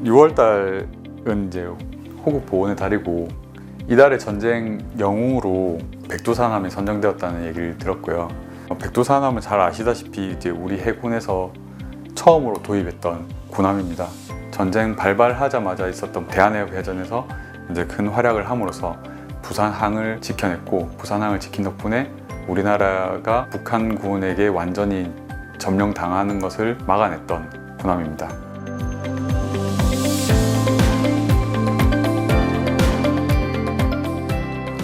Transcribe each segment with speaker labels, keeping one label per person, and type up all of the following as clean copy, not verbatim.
Speaker 1: 6월 달은 이제 호국 보훈의 달이고 이달의 전쟁 영웅으로 백두산함이 선정되었다는 얘기를 들었고요. 백두산함은 잘 아시다시피 이제 우리 해군에서 처음으로 도입했던 군함입니다. 전쟁 발발하자마자 있었던 대한해협해전에서 이제 큰 활약을 함으로써 부산항을 지켜냈고, 부산항을 지킨 덕분에 우리나라가 북한군에게 완전히 점령당하는 것을 막아냈던 군함입니다.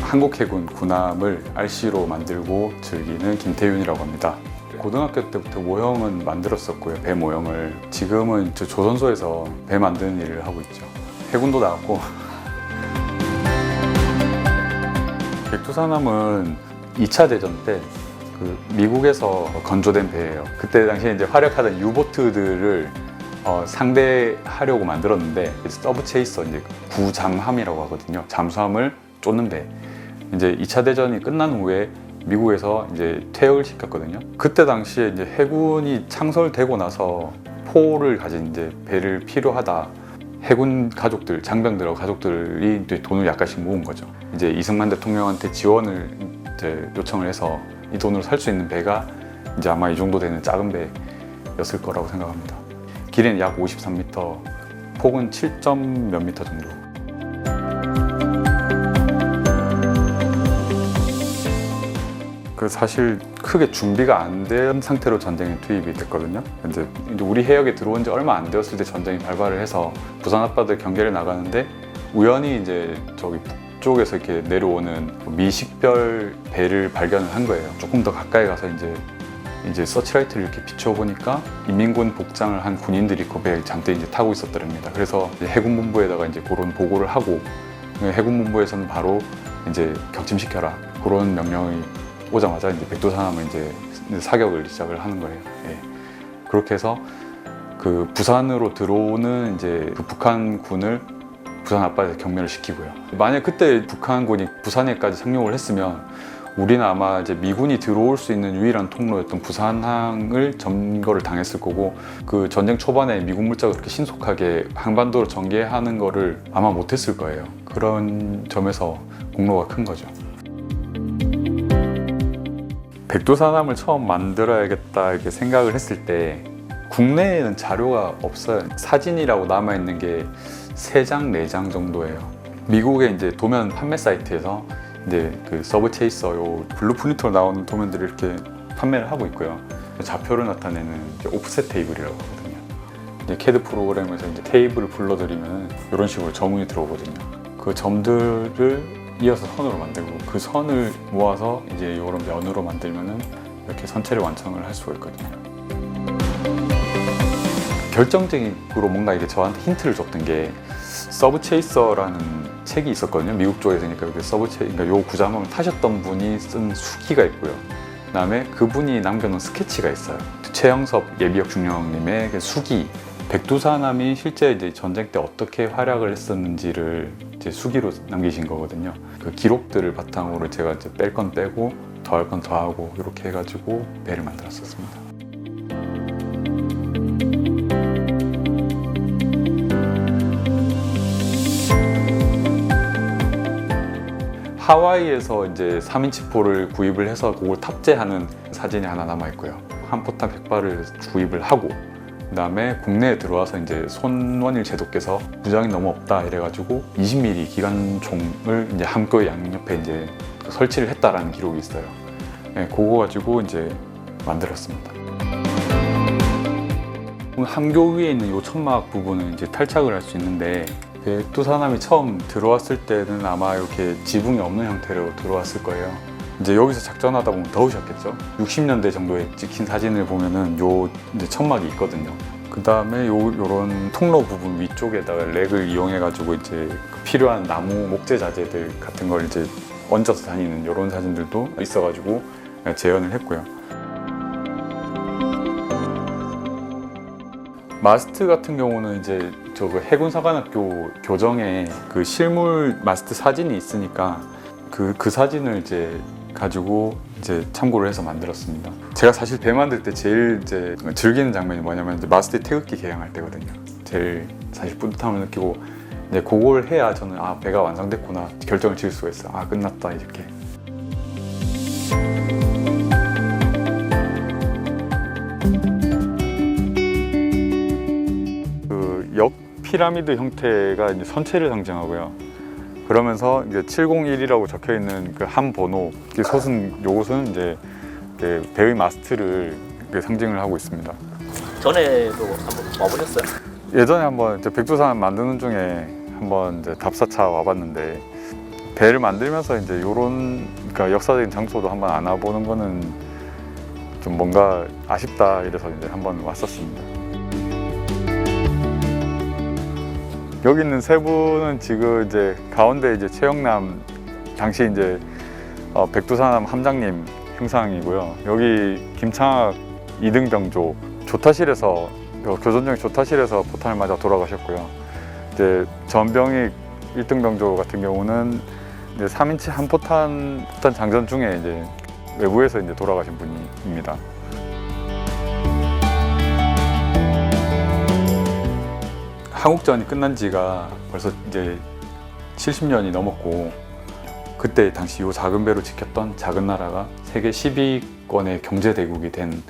Speaker 1: 한국해군 군함을 RC로 만들고 즐기는 김태윤이라고 합니다. 고등학교 때부터 모형은 만들었었고요. 배 모형을. 지금은 저 조선소에서 배 만드는 일을 하고 있죠. 해군도 나왔고. 백두산함은 2차 대전 때 그 미국에서 건조된 배예요. 그때 당시에 이제 활약하던 유보트들을 상대하려고 만들었는데, 서브 체이서, 이제 구잠함이라고 하거든요. 잠수함을 쫓는 배. 이제 2차 대전이 끝난 후에 미국에서 이제 퇴역을 시켰거든요. 그때 당시에 이제 해군이 창설되고 나서 포를 가진 이제 배를 필요하다. 해군 가족들, 장병들하고 가족들이 이제 돈을 약간씩 모은 거죠. 이제 이승만 대통령한테 지원을 이제 요청을 해서 이 돈으로 살 수 있는 배가 이제 아마 이 정도 되는 작은 배였을 거라고 생각합니다. 길이는 약 53m, 폭은 7점 몇 미터 정도. 사실 크게 준비가 안 된 상태로 전쟁에 투입이 됐거든요. 이제 우리 해역에 들어온 지 얼마 안 되었을 때 전쟁이 발발을 해서 부산 앞바다에 경계를 나가는데 우연히 이제 저기 북쪽에서 이렇게 내려오는 미식별 배를 발견을 한 거예요. 조금 더 가까이 가서 이제 서치라이트를 이렇게 비춰보니까 인민군 복장을 한 군인들이 그 배에 잠들 이제 타고 있었더랍니다. 그래서 이제 해군본부에다가 이제 그런 보고를 하고, 해군본부에서는 바로 이제 격침시켜라, 그런 명령이 오자마자 이제 백두산함을 이제 사격을 시작을 하는 거예요. 예. 그렇게 해서 그 부산으로 들어오는 이제 그 북한군을 부산 앞바다에서 경멸을 시키고요. 만약 그때 북한군이 부산에까지 상륙을 했으면 우리는 아마 이제 미군이 들어올 수 있는 유일한 통로였던 부산항을 점거를 당했을 거고, 그 전쟁 초반에 미군 물자가 그렇게 신속하게 항반도를 전개하는 거를 아마 못했을 거예요. 그런 점에서 공로가 큰 거죠. 백두산함을 처음 만들어야겠다 이렇게 생각을 했을 때 국내에는 자료가 없어요. 사진이라고 남아있는 게 3장, 4장 정도예요. 미국의 이제 도면 판매 사이트에서 이제 그 서브 체이서, 요 블루프린트로 나오는 도면들을 이렇게 판매를 하고 있고요. 좌표를 나타내는 오프셋 테이블이라고 하거든요. 이제 CAD 프로그램에서 이제 테이블을 불러들이면 이런 식으로 점이 들어오거든요. 그 점들을 이어서 선으로 만들고, 그 선을 모아서 이제 이런 면으로 만들면은 이렇게 선체를 완성을 할 수가 있거든요. 결정적으로 뭔가 이게 저한테 힌트를 줬던 게 서브 체이서라는 책이 있었거든요. 미국 쪽에서. 그러니까 그러니까 요 구잠함을 타셨던 분이 쓴 수기가 있고요. 그다음에 그분이 남겨놓은 스케치가 있어요. 최영섭 예비역 중령님의 그 수기. 백두산함이 실제 이제 전쟁 때 어떻게 활약을 했었는지를 이제 수기로 남기신 거거든요. 그 기록들을 바탕으로 제가 이제 뺄 건 빼고 더할 건 더하고 이렇게 해가지고 배를 만들었었습니다. 하와이에서 이제 3인치포를 구입을 해서 그걸 탑재하는 사진이 하나 남아 있고요. 한 포탄 100발을 구입을 하고, 그 다음에 국내에 들어와서 이제 손원일 제독께서 부장이 너무 없다 이래가지고 20mm 기관총을 이제 함께 양옆에 이제 설치를 했다라는 기록이 있어요. 네, 그거 가지고 이제 만들었습니다. 함교 위에 있는 요 천막 부분은 이제 탈착을 할 수 있는데, 백두산함이 처음 들어왔을 때는 아마 이렇게 지붕이 없는 형태로 들어왔을 거예요. 이제 여기서 작전하다 보면 더우셨겠죠. 60년대 정도에 찍힌 사진을 보면은 요 이제 천막이 있거든요. 그 다음에 요런 통로 부분 위쪽에다가 렉을 이용해 가지고 이제 필요한 나무 목재 자재들 같은 걸 이제 얹어서 다니는 요런 사진들도 있어 가지고 재현을 했고요. 마스트 같은 경우는 이제 저 해군사관학교 교정에 그 실물 마스트 사진이 있으니까 그 사진을 이제 가지고 이제 참고를 해서 만들었습니다. 제가 사실 배 만들 때 제일 이제 즐기는 장면이 뭐냐면 이제 마스트 태극기 개양할 때거든요. 제일 사실 뿌듯함을 느끼고 이제 그걸 해야 저는 아 배가 완성됐구나 결정을 지을 수가 있어요. 아 끝났다 이렇게. 그 역 피라미드 형태가 이제 선체를 상징하고요. 그러면서 이제 701이라고 적혀 있는 그 한 번호, 그 솥은 요것은 이제 그 배의 마스트를 상징을 하고 있습니다.
Speaker 2: 전에도 한번 와보셨어요?
Speaker 1: 예전에 한번 이제 백두산 만드는 중에 한번 이제 답사차 와봤는데 배를 만들면서 이제 요런 그러니까 역사적인 장소도 한번 안 와보는 거는 좀 뭔가 아쉽다 이래서 이제 한번 왔었습니다. 여기 있는 세 분은 지금 이제 가운데 이제 최영남 당시 이제 백두산 함장님 형상이고요. 여기 김창학 2등 병조 조타실에서 교전용 조타실에서 포탄을 맞아 돌아가셨고요. 이제 전병익 1등 병조 같은 경우는 이제 3인치 한 포탄 장전 중에 이제 외부에서 이제 돌아가신 분입니다. 한국전이 끝난 지가 벌써 이제 70년이 넘었고 그때 당시 이 작은 배로 지켰던 작은 나라가 세계 10위권의 경제 대국이 된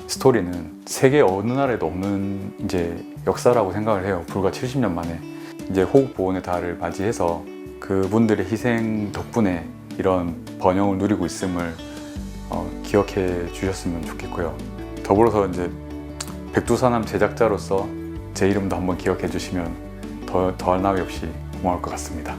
Speaker 1: 스토리는 세계 어느 나라에도 없는 이제 역사라고 생각을 해요. 불과 70년 만에 이제 호국 보훈의 달을 맞이해서 그분들의 희생 덕분에 이런 번영을 누리고 있음을 기억해 주셨으면 좋겠고요. 더불어서 이제 백두산함 제작자로서 제 이름도 한번 기억해 주시면 더할 나위 없이 고마울 것 같습니다.